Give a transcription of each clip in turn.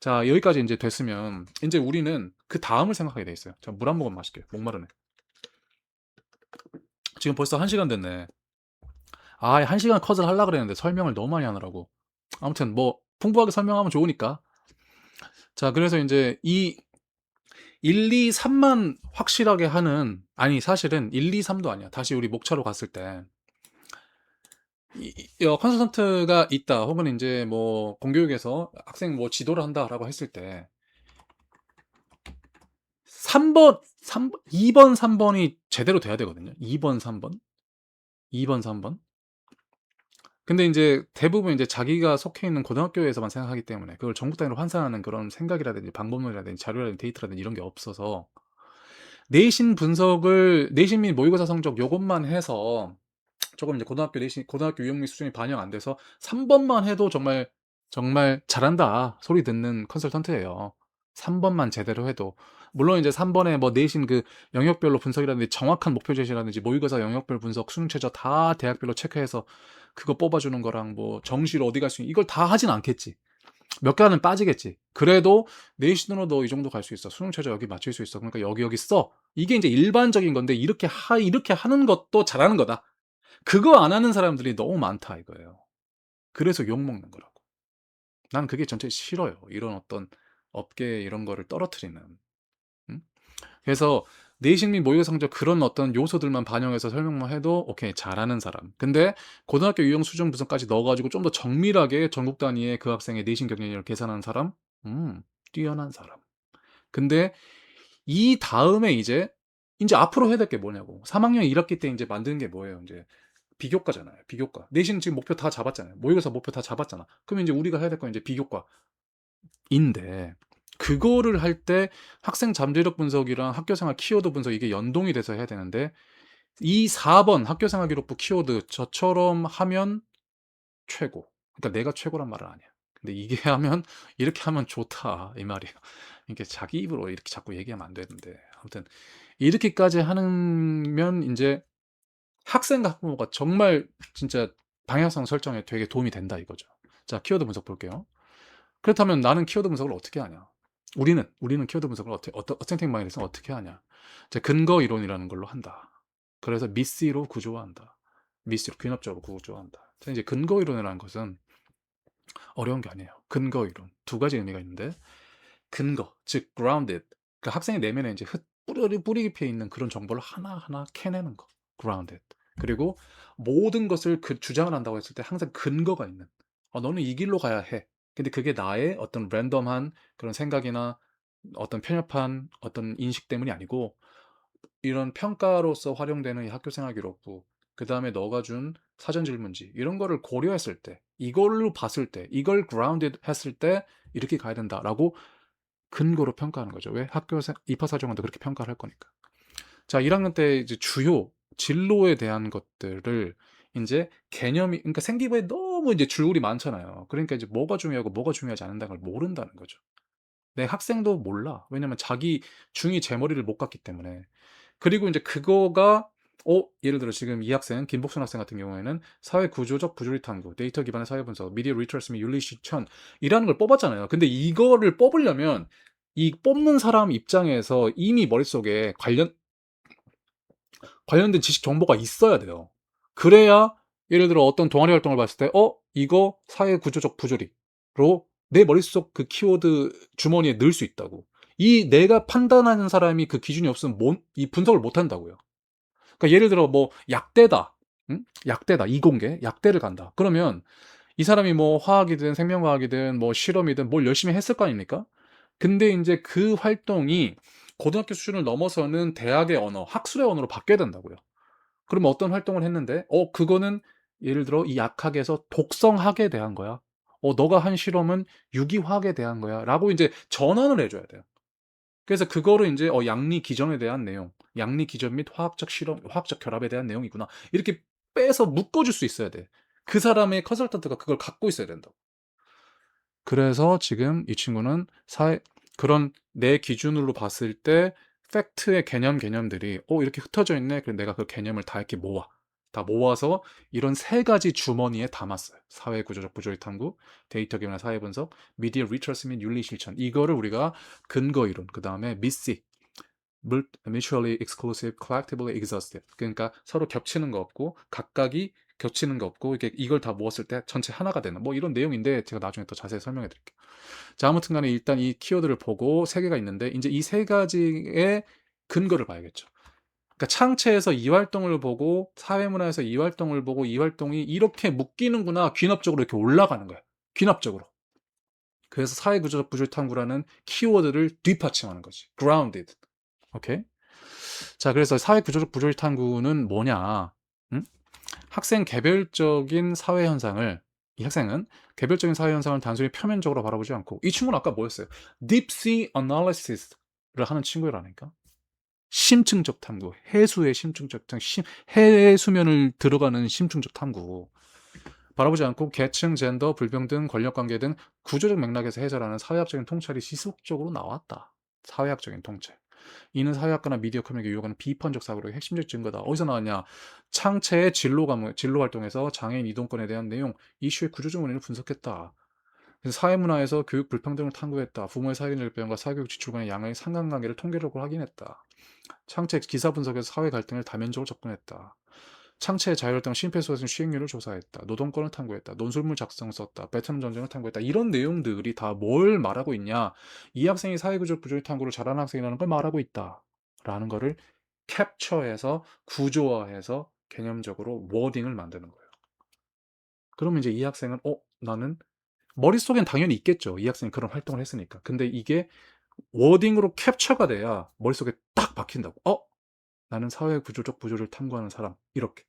자, 여기까지 이제 됐으면 이제 우리는 그 다음을 생각하게 돼 있어요. 자, 물 한 모금 마실게요. 목마르네. 지금 벌써 1시간 됐네. 아, 1시간 컷을 하려고 그랬는데 설명을 너무 많이 하느라고. 아무튼 뭐 풍부하게 설명하면 좋으니까. 자, 그래서 이제 이 1, 2, 3만 확실하게 하는, 아니 사실은 1, 2, 3도 아니야. 다시 우리 목차로 갔을 때 컨설턴트가 있다, 혹은 이제 뭐 공교육에서 학생 뭐 지도를 한다라고 했을 때 3번, 2번, 3번이 제대로 돼야 되거든요. 2번, 3번, 2번, 3번. 근데 이제 대부분 이제 자기가 속해 있는 고등학교에서만 생각하기 때문에 그걸 전국 단위로 환산하는 그런 생각이라든지 방법론이라든지 자료라든지 데이터라든지 이런 게 없어서 내신 및 모의고사 성적 요것만 해서 조금 이제 고등학교 유형미 수준이 반영 안 돼서 3번만 해도 정말 정말 잘한다 소리 듣는 컨설턴트예요. 3번만 제대로 해도. 물론 이제 3번에 뭐 내신 그 영역별로 분석이라든지 정확한 목표 제시라든지 모의고사 영역별 분석, 수능 최저 다 대학별로 체크해서 그거 뽑아주는 거랑 뭐 정시로 어디 갈 수 있는, 이걸 다 하진 않겠지. 몇 개는 빠지겠지. 그래도 내신으로 너 이 정도 갈 수 있어. 수능 최저 여기 맞출 수 있어. 그러니까 여기 써. 이게 이제 일반적인 건데 이렇게 하는 것도 잘하는 거다. 그거 안 하는 사람들이 너무 많다 이거예요. 그래서 욕먹는 거라고. 난 그게 전체 싫어요. 이런 어떤 업계 이런 거를 떨어뜨리는. 응? 그래서 내신 및 모의고 성적 그런 어떤 요소들만 반영해서 설명만 해도 오케이, 잘하는 사람. 근데 고등학교 유형 수준 분석까지 넣어가지고 좀 더 정밀하게 전국 단위의 그 학생의 내신 경쟁률을 계산하는 사람, 뛰어난 사람. 근데 이 다음에 이제 앞으로 해야 될 게 뭐냐고. 3학년 1학기 때 이제 만드는 게 뭐예요? 이제 비교과잖아요. 비교과. 내신 지금 목표 다 잡았잖아요. 모의고사 목표 다 잡았잖아. 그러면 이제 우리가 해야 될 건 이제 비교과인데, 그거를 할 때 학생 잠재력 분석이랑 학교생활 키워드 분석 이게 연동이 돼서 해야 되는데, 이 4번 학교생활 기록부 키워드 저처럼 하면 최고. 그러니까 내가 최고란 말은 아니야. 근데 이게 하면 이렇게 하면 좋다 이 말이에요. 이게 자기 입으로 이렇게 자꾸 얘기하면 안 되는데, 아무튼 이렇게까지 하면 이제 학생과 학부모가 정말 진짜 방향성 설정에 되게 도움이 된다 이거죠. 자, 키워드 분석 볼게요. 그렇다면 나는 키워드 분석을 어떻게 하냐? 우리는 키워드 분석을 어센팅 마인드에서 어떻게 하냐? 자, 근거 이론이라는 걸로 한다. 그래서 미시로 구조화한다. 미시로 귀납적으로 구조화한다. 자, 이제 근거 이론이라는 것은 어려운 게 아니에요. 근거 이론 두 가지 의미가 있는데, 근거, 즉 grounded. 그 학생의 내면에 이제 뿌리 깊이 있는 그런 정보를 하나하나 캐내는 거. grounded. 그리고 모든 것을 그 주장을 한다고 했을 때 항상 근거가 있는. 너는 이 길로 가야 해. 근데 그게 나의 어떤 랜덤한 그런 생각이나 어떤 편협한 어떤 인식 때문이 아니고, 이런 평가로서 활용되는 이 학교생활 기록부, 그 다음에 너가 준 사전 질문지, 이런 거를 고려했을 때, 이걸로 봤을 때, 이걸 grounded 했을 때 이렇게 가야 된다라고 근거로 평가하는 거죠. 왜? 입학 사정원도 그렇게 평가를 할 거니까. 자, 1학년 때 이제 주요 진로에 대한 것들을 이제 그러니까 생기부에 너무 이제 줄거리 많잖아요. 그러니까 이제 뭐가 중요하고 뭐가 중요하지 않는다는 걸 모른다는 거죠. 내 학생도 몰라. 왜냐면 자기 중이 제 머리를 못 갔기 때문에. 그리고 이제 그거가 예를 들어 지금 이 학생, 김복순 학생 같은 경우에는 사회 구조적 부조리 탐구, 데이터 기반의 사회 분석, 미디어 리터러시 및 윤리 실천이라는 걸 뽑았잖아요. 근데 이거를 뽑으려면 이 뽑는 사람 입장에서 이미 머릿속에 관련된 지식 정보가 있어야 돼요. 그래야 예를 들어 어떤 동아리 활동을 봤을 때 이거 사회 구조적 부조리로 내 머릿속 그 키워드 주머니에 넣을 수 있다고. 이 내가 판단하는 사람이 그 기준이 없으면 이 분석을 못 한다고요. 그러니까 예를 들어 뭐 약대다. 응? 약대다. 이공계. 약대를 간다. 그러면 이 사람이 뭐 화학이든 생명과학이든 뭐 실험이든 뭘 열심히 했을 거 아닙니까? 근데 이제 그 활동이 고등학교 수준을 넘어서는 대학의 언어, 학술의 언어로 바뀌어야 된다고요. 그러면 어떤 활동을 했는데, 그거는 예를 들어 이 약학에서 독성학에 대한 거야. 너가 한 실험은 유기화학에 대한 거야. 라고 이제 전환을 해줘야 돼요. 그래서 그거를 이제 양리 기전에 대한 내용, 양리 기전 및 화학적 실험, 화학적 결합에 대한 내용이구나. 이렇게 빼서 묶어줄 수 있어야 돼. 그 사람의 컨설턴트가 그걸 갖고 있어야 된다고. 그래서 지금 이 친구는 그런 내 기준으로 봤을 때 팩트의 개념들이 이렇게 흩어져 있네. 그럼 내가 그 개념을 다 이렇게 모아. 다 모아서 이런 세 가지 주머니에 담았어요. 사회 구조적 부조리 탐구, 데이터 기반의 사회 분석, 미디어 리터러시 및 윤리 실천. 이거를 우리가 근거 이론, 그 다음에 미시, mutually exclusive, collectively exhaustive. 그러니까 서로 겹치는 거 없고 각각이 겹치는 거 없고 이걸 다 모았을 때 전체 하나가 되는 뭐 이런 내용인데 제가 나중에 또 자세히 설명해 드릴게요. 자, 아무튼 간에 일단 이 키워드를 보고 세 개가 있는데 이제 이 세 가지의 근거를 봐야겠죠. 그러니까 창체에서 이 활동을 보고 사회문화에서 이 활동을 보고 이 활동이 이렇게 묶이는구나. 귀납적으로 이렇게 올라가는 거야. 귀납적으로. 그래서 사회구조적 부조리 탐구라는 키워드를 뒷받침하는 거지. grounded. 오케이? 자, 그래서 사회구조적 부조리 탐구는 뭐냐? 응? 학생 개별적인 사회 현상을 이 학생은 개별적인 사회 현상을 단순히 표면적으로 바라보지 않고 이 친구는 아까 뭐였어요? deep sea analysis를 하는 친구라니까. 심층적 탐구, 해수의 심층적 탐구, 해수면을 들어가는 심층적 탐구. 바라보지 않고 계층, 젠더, 불평등, 권력관계 등 구조적 맥락에서 해설하는 사회학적인 통찰이 지속적으로 나왔다. 사회학적인 통찰. 이는 사회학과나 미디어 커뮤니케이션이 요구하는 비판적 사고력의 핵심적 증거다. 어디서 나왔냐? 창체의 진로 활동에서 장애인 이동권에 대한 내용, 이슈의 구조적 원인을 분석했다. 그래서 사회문화에서 교육 불평등을 탐구했다. 부모의 사회적 배움과 사교육 지출 간의 양의 상관관계를 통계적으로 확인했다. 창체 기사 분석에서 사회 갈등을 다면적으로 접근했다. 창체의 자율활동 심폐소생 시행률을 조사했다. 노동권을 탐구했다. 논술물 작성 썼다. 베트남 전쟁을 탐구했다. 이런 내용들이 다 뭘 말하고 있냐? 이 학생이 사회구조 부조리 탐구를 잘하는 학생이라는 걸 말하고 있다. 라는 거를 캡처해서 구조화해서 개념적으로 워딩을 만드는 거예요. 그러면 이제 이 학생은 나는 머릿속엔 당연히 있겠죠. 이 학생이 그런 활동을 했으니까. 근데 이게 워딩으로 캡처가 돼야 머릿속에 딱 박힌다고. 나는 사회 구조적 부조를 탐구하는 사람. 이렇게.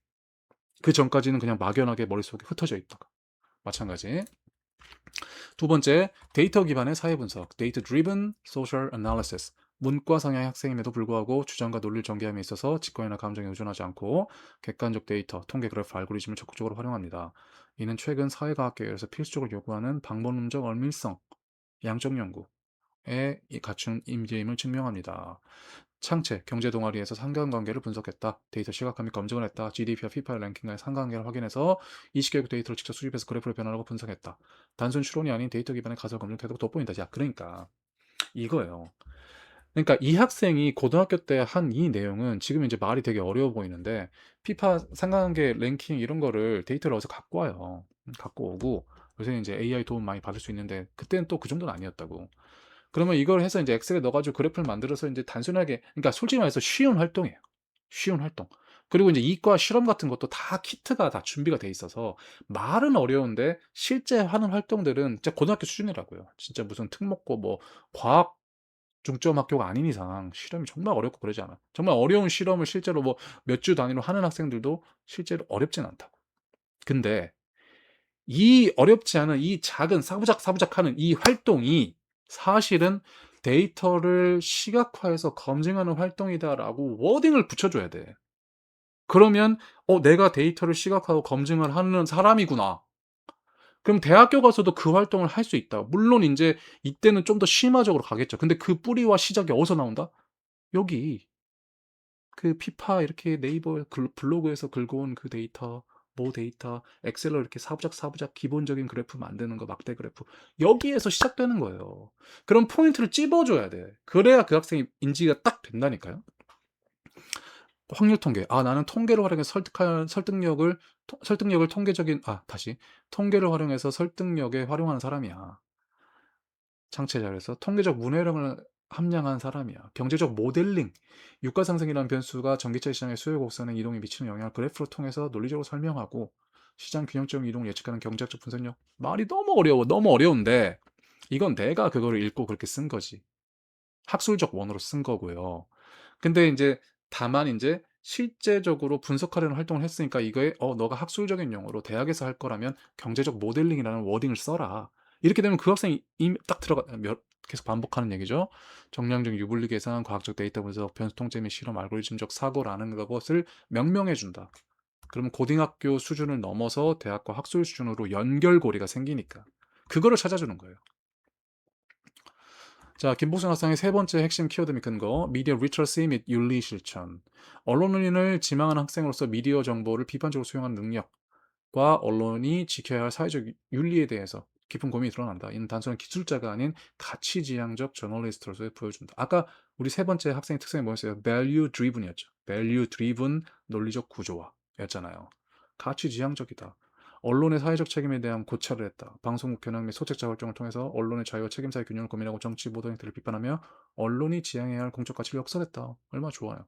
그 전까지는 그냥 막연하게 머릿속에 흩어져 있다가. 마찬가지. 두 번째, 데이터 기반의 사회 분석. Data Driven Social Analysis. 문과 성향의 학생임에도 불구하고 주장과 논리를 전개함에 있어서 직관이나 감정에 의존하지 않고 객관적 데이터, 통계 그래프, 알고리즘을 적극적으로 활용합니다. 이는 최근 사회과학계에서 필수적으로 요구하는 방법론적 얼밀성, 양적 연구에 갖춘 임재임을 증명합니다. 창체, 경제 동아리에서 상관관계를 분석했다. 데이터 시각화 및 검증을 했다. GDP와 피파 랭킹과의 상관관계를 확인해서 이식교육 데이터를 직접 수집해서 그래프를 변환하고 분석했다. 단순 추론이 아닌 데이터 기반의 가설 검증 태도가 돋보인다. 야, 그러니까 이거예요. 그러니까 이 학생이 고등학교 때 한 이 내용은 지금 이제 말이 되게 어려워 보이는데 피파 상관관계 랭킹 이런 거를 데이터를 어디서 갖고 와요. 갖고 오고 요새 이제 AI 도움 많이 받을 수 있는데 그때는 또 그 정도는 아니었다고. 그러면 이걸 해서 이제 엑셀에 넣어가지고 그래프를 만들어서 이제 단순하게, 그러니까 솔직히 말해서 쉬운 활동이에요. 쉬운 활동. 그리고 이제 이과 실험 같은 것도 다 키트가 다 준비가 돼 있어서 말은 어려운데 실제 하는 활동들은 진짜 고등학교 수준이라고요. 진짜 무슨 특목고 뭐 과학 중점 학교가 아닌 이상 실험이 정말 어렵고 그러지 않아. 정말 어려운 실험을 실제로 뭐 몇 주 단위로 하는 학생들도 실제로 어렵진 않다고. 근데 이 어렵지 않은 이 작은 사부작사부작 하는 이 활동이 사실은 데이터를 시각화해서 검증하는 활동이다라고 워딩을 붙여줘야 돼. 그러면 내가 데이터를 시각화하고 검증을 하는 사람이구나. 그럼 대학교 가서도 그 활동을 할 수 있다. 물론 인제 이때는 좀 더 심화적으로 가겠죠. 근데 그 뿌리와 시작이 어디서 나온다? 여기 그 피파 이렇게 네이버 블로그에서 긁어온 그 데이터, 모 데이터, 엑셀로 이렇게 사부작사부작 기본적인 그래프 만드는 거, 막대 그래프. 여기에서 시작되는 거예요. 그런 포인트를 찝어줘야 돼. 그래야 그 학생이 인지가 딱 된다니까요. 확률 통계. 나는 통계를 활용해서 설득력을 통계를 활용해서 설득력에 활용하는 사람이야. 창체자에서 통계적 문해력을 함량한 사람이야. 경제적 모델링, 유가 상승이라는 변수가 전기차 시장의 수요 곡선의 이동에 미치는 영향을 그래프를 통해서 논리적으로 설명하고 시장 균형적 이동을 예측하는 경제학적 분석력. 말이 너무 어려워. 너무 어려운데 이건 내가 그거를 읽고 그렇게 쓴 거지. 학술적 원어로 쓴 거고요. 근데 이제 다만 이제 실제적으로 분석하려는 활동을 했으니까 이거에 너가 학술적인 용어로 대학에서 할 거라면 경제적 모델링이라는 워딩을 써라. 이렇게 되면 그 학생이 이미 딱 들어가 계속 반복하는 얘기죠. 정량적 유불리 계산, 과학적 데이터 분석, 변수 통제 및 실험, 알고리즘적 사고라는 것을 명명해 준다. 그러면 고등학교 수준을 넘어서 대학과 학술 수준으로 연결고리가 생기니까 그거를 찾아주는 거예요. 자, 김복순 학생의 세 번째 핵심 키워드 및 근거, 미디어 리터러시 및 윤리 실천. 언론인을 지망하는 학생으로서 미디어 정보를 비판적으로 수용하는 능력과 언론이 지켜야 할 사회적 윤리에 대해서 깊은 고민이 드러난다. 이는 단순한 기술자가 아닌 가치지향적 저널리스트로서의 보여준다. 아까 우리 세 번째 학생의 특성이 뭐였어요? value driven이었죠. value driven 논리적 구조화였잖아요. 가치지향적이다. 언론의 사회적 책임에 대한 고찰을 했다. 방송국 견학 및 소책자 활동을 통해서 언론의 자유와 책임사의 균형을 고민하고 정치 보도 행태를 비판하며 언론이 지향해야 할 공적 가치를 역설했다. 얼마나 좋아요.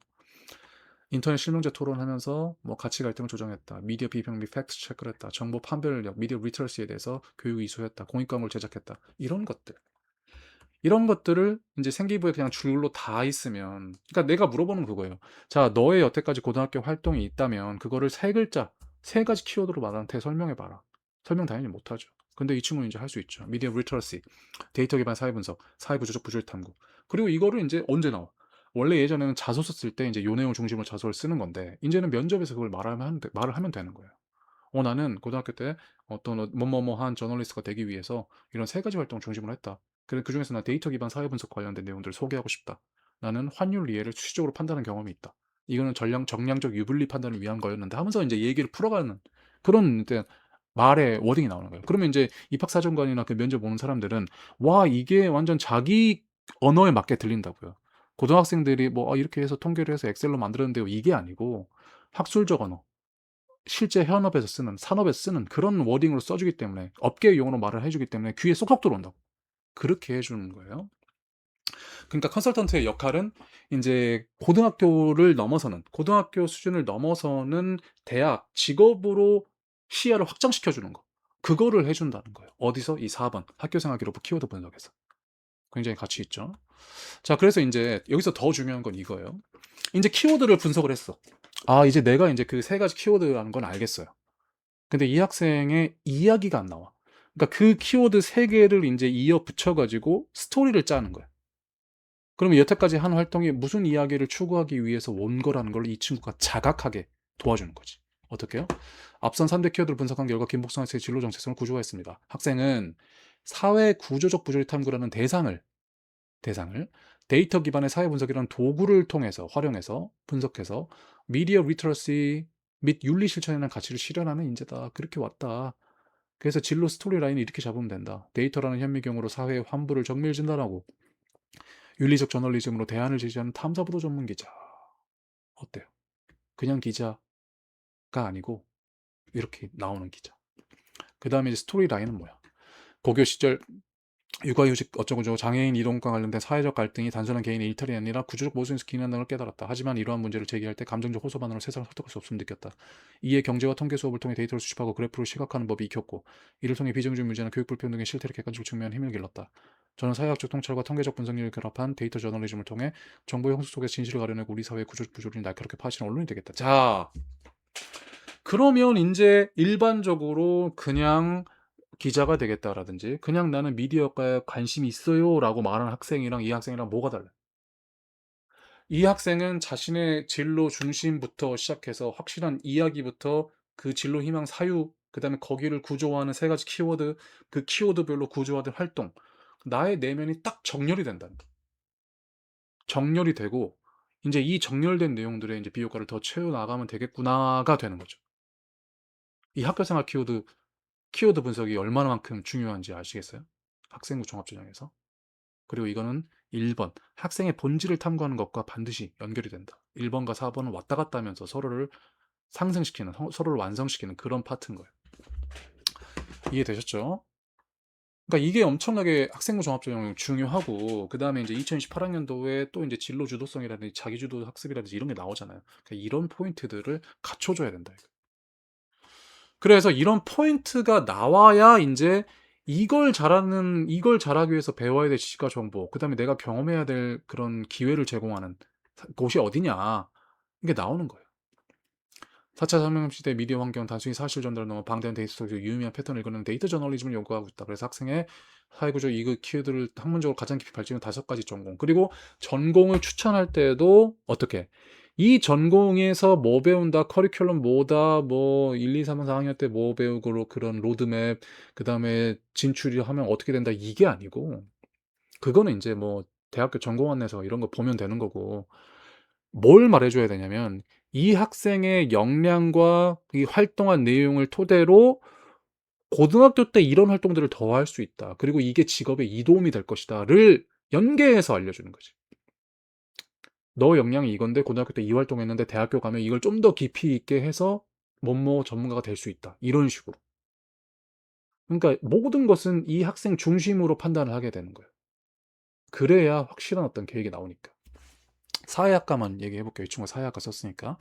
인터넷 실명제 토론하면서 뭐 가치 갈등을 조정했다. 미디어 비평 및 팩트 체크를 했다. 정보 판별력, 미디어 리터러시에 대해서 교육 이수했다. 공익 광고를 제작했다. 이런 것들. 이런 것들을 이제 생기부에 그냥 줄로 다 있으면, 그러니까 내가 물어보는 건 그거예요. 자, 너의 여태까지 고등학교 활동이 있다면 그거를 세 글자, 세 가지 키워드로 나한테 설명해 봐라. 설명 당연히 못 하죠. 근데 이 친구는 이제 할 수 있죠. 미디어 리터러시, 데이터 기반 사회 분석, 사회 구조적 부조리 탐구. 그리고 이거를 이제 언제 나와? 원래 예전에는 자소서 쓸 때 이제 요 내용 중심으로 자소를 쓰는 건데, 이제는 면접에서 그걸 말을 하면 되는 거예요. 나는 고등학교 때 어떤 뭐뭐뭐한 저널리스트가 되기 위해서 이런 세 가지 활동 중심으로 했다. 그래 그중에서 나 데이터 기반 사회 분석 관련된 내용들을 소개하고 싶다. 나는 환율 이해를 수치적으로 판단한 경험이 있다. 이거는 정량적 유불리 판단을 위한 거였는데 하면서 이제 얘기를 풀어가는 그런 이제 말의 워딩이 나오는 거예요. 그러면 이제 입학사정관이나 그 면접 보는 사람들은 와 이게 완전 자기 언어에 맞게 들린다고요. 고등학생들이 뭐 이렇게 해서 통계를 해서 엑셀로 만들었는데요. 이게 아니고 학술적 언어, 실제 현업에서 쓰는 산업에서 쓰는 그런 워딩으로 써주기 때문에 업계 용어로 말을 해주기 때문에 귀에 쏙쏙 들어온다고. 그렇게 해주는 거예요. 그러니까 컨설턴트의 역할은 이제 고등학교를 넘어서는 고등학교 수준을 넘어서는 대학 직업으로 시야를 확장시켜 주는 거. 그거를 해준다는 거예요. 어디서? 이 4번 학교생활 기록부 키워드 분석에서. 굉장히 가치 있죠. 자, 그래서 이제 여기서 더 중요한 건 이거예요. 이제 키워드를 분석을 했어. 이제 내가 이제 그 세 가지 키워드라는 건 알겠어요. 근데 이 학생의 이야기가 안 나와. 그러니까 그 키워드 세 개를 이제 이어 붙여가지고 스토리를 짜는 거야. 그러면 여태까지 한 활동이 무슨 이야기를 추구하기 위해서 온 거라는 걸 이 친구가 자각하게 도와주는 거지. 어떻게요? 앞선 3대 키워드를 분석한 결과 김복성 학생의 진로 정체성을 구조화했습니다. 학생은 사회 구조적 부조리 탐구라는 대상을 데이터 기반의 사회 분석이라는 도구를 통해서 활용해서 분석해서 미디어 리터러시 및 윤리 실천이라는 가치를 실현하는 인재다. 그렇게 왔다. 그래서 진로 스토리 라인을 이렇게 잡으면 된다. 데이터라는 현미경으로 사회의 환부를 정밀 진단하고 윤리적 저널리즘으로 대안을 제시하는 탐사보도 전문 기자. 어때요? 그냥 기자가 아니고 이렇게 나오는 기자. 그 다음에 이제 스토리 라인은 뭐야? 고교 시절 육아휴직 어쩌고저쩌고 장애인 이동과 관련된 사회적 갈등이 단순한 개인의 일탈이 아니라 구조적 모순에서 기인한다는 걸 깨달았다. 하지만 이러한 문제를 제기할 때 감정적 호소만으로 세상을 설득할 수 없음을 느꼈다. 이에 경제와 통계 수업을 통해 데이터를 수집하고 그래프로 시각화하는 법이 익혔고 이를 통해 비정규직 문제나 교육 불평등의 실태를 객관적으로 측면한 힘을 길렀다. 저는 사회학적 통찰과 통계적 분석력을 결합한 데이터 저널리즘을 통해 정보의 홍수 속에서 진실을 가려내고 우리 사회의 구조적 부조리를 날카롭게 파헤치는 언론이 되겠다. 자, 그러면 이제 일반적으로 그냥 기자가 되겠다라든지 그냥 나는 미디어과에 관심이 있어요라고 말하는 학생이랑 이 학생이랑 뭐가 달라요? 이 학생은 자신의 진로 중심부터 시작해서 확실한 이야기부터 그 진로 희망 사유, 그다음에 거기를 구조화하는 세 가지 키워드, 그 키워드별로 구조화된 활동, 나의 내면이 딱 정렬이 된다는 거예요. 정렬이 되고 이제 이 정렬된 내용들에 이제 비효과를 더 채워 나가면 되겠구나가 되는 거죠. 이 학교생활 키워드 분석이 얼마나만큼 중요한지 아시겠어요? 학생부 종합전형에서. 그리고 이거는 1번 학생의 본질을 탐구하는 것과 반드시 연결이 된다. 1번과 4번은 왔다 갔다 하면서 서로를 상승시키는, 서로를 완성시키는 그런 파트인 거예요. 이해되셨죠? 그러니까 이게 엄청나게 학생부 종합전형 중요하고 그 다음에 이제 2028학년도에 또 이제 진로 주도성이라든지 자기주도 학습이라든지 이런 게 나오잖아요. 그러니까 이런 포인트들을 갖춰줘야 된다. 그래서 이런 포인트가 나와야 인제 이걸 잘하기 위해서 배워야 될 지식과 정보, 그다음에 내가 경험해야 될 그런 기회를 제공하는 곳이 어디냐 이게 나오는 거예요. 4차 산업시대 미디어 환경 단순히 사실 전달을 넘어 방대한 데이터 속에서 유의미한 패턴을 읽어내는 데이터 저널리즘을 요구하고 있다. 그래서 학생의 사회구조 이그 키워드를 학문적으로 가장 깊이 발전한 5가지 전공. 그리고 전공을 추천할 때도 어떻게 이 전공에서 뭐 배운다, 커리큘럼 뭐다, 뭐 1, 2, 3, 4학년 때 뭐 배우고 그런 로드맵, 그 다음에 진출이 하면 어떻게 된다 이게 아니고 그거는 인제 뭐 대학교 전공 안내서 이런 거 보면 되는 거고, 뭘 말해 줘야 되냐면 이 학생의 역량과 이 활동한 내용을 토대로 고등학교 때 이런 활동들을 더 할 수 있다. 그리고 이게 직업에 이 도움이 될 것이다를 연계해서 알려주는 거지. 너 역량이 이건데 고등학교 때 이 활동했는데 대학교 가면 이걸 좀 더 깊이 있게 해서 뭐뭐 전문가가 될 수 있다. 이런 식으로. 그러니까 모든 것은 이 학생 중심으로 판단을 하게 되는 거예요. 그래야 확실한 어떤 계획이 나오니까. 사회학과만 얘기해 볼게요. 이 친구가 사회학과 썼으니까.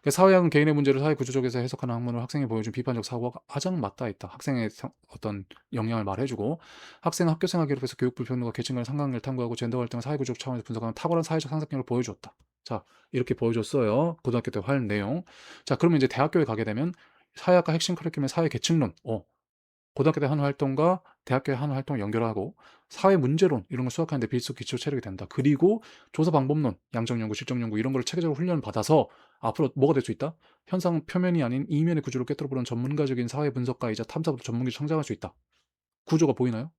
사회학은 개인의 문제를 사회 구조적에서 해석하는 학문을 학생이 보여준 비판적 사고가 가장 맞닿아 있다. 학생의 어떤 역량을 말해주고, 학생 학교 생활 기록에서 교육 불평등과 계층 간 상관관계를 탐구하고 젠더 갈등을 사회 구조적 차원에서 분석하는 탁월한 사회적 상상력을 보여주었다. 자, 이렇게 보여줬어요. 고등학교 때 할 내용. 자, 그러면 이제 대학교에 가게 되면 사회학과 핵심 커리큘럼의 사회 계층론. 고등학교 때 하는 활동과 대학교에 하는 활동을 연결하고 사회 문제론 이런 걸 수학하는데 필수 기초 체력이 된다. 그리고 조사 방법론, 양적 연구, 실적 연구 이런 걸 체계적으로 훈련을 받아서 앞으로 뭐가 될 수 있다? 현상 표면이 아닌 이면의 구조를 꿰뚫어 보는 전문가적인 사회 분석가이자 탐사부 전문기 성장할 수 있다. 구조가 보이나요?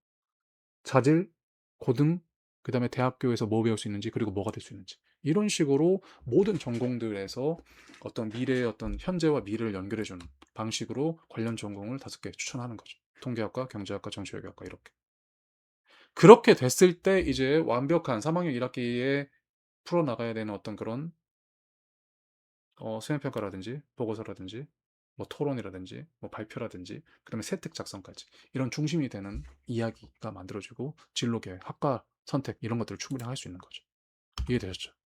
자질, 고등, 그다음에 대학교에서 뭐 배울 수 있는지, 그리고 뭐가 될 수 있는지. 이런 식으로 모든 전공들에서 어떤 미래의 어떤 현재와 미래를 연결해 주는 방식으로 관련 전공을 5개 추천하는 거죠. 통계학과, 경제학과, 정치외교학과 이렇게. 그렇게 됐을 때 이제 완벽한 3학년 1학기에 풀어나가야 되는 어떤 그런 수행평가라든지 보고서라든지 뭐 토론이라든지 뭐 발표라든지 그다음에 세특 작성까지 이런 중심이 되는 이야기가 만들어지고 진로 계획, 학과 선택 이런 것들을 충분히 할 수 있는 거죠. 이해되셨죠?